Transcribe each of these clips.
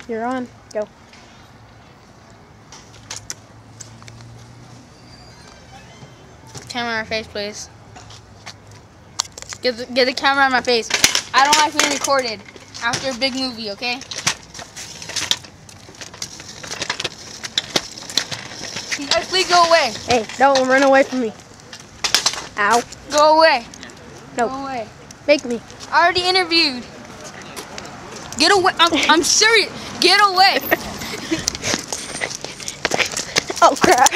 You're on. Go. Camera on my face, please. Get the camera on my face. I don't like being recorded after a big movie, okay? You guys, please go away. Hey, don't run away from me. Ow. Go away. No. Go away. Make me. I already interviewed. Get away. I'm serious. Get away. Oh, crap.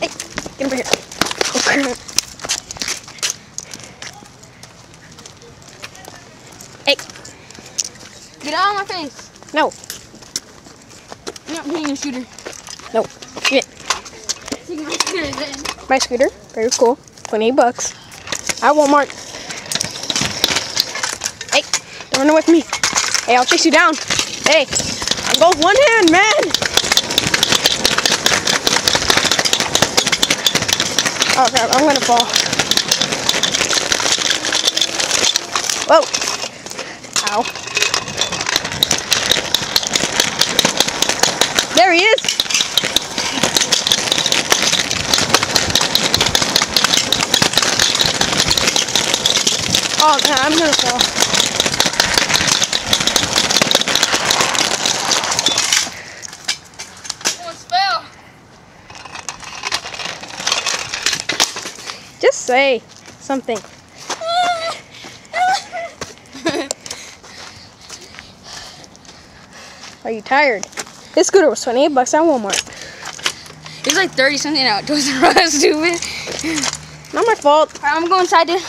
Hey, get over here. Oh, crap. Hey. Get out of my face. No. I'm not being a shooter. No. Get it. Take my scooter then. My scooter. Very cool. $28. At Walmart. Hey, don't run away from me. Hey, I'll chase you down. Hey, I'll go with one hand, man. Oh crap, I'm gonna fall. Whoa. Ow. There he is. Oh, God, I'm gonna fall. Almost fell. Just say something. Are you tired? This scooter was $28 at Walmart. It's like 30 something out. Toys R Us, stupid. Not my fault. Alright, I'm going inside, dude.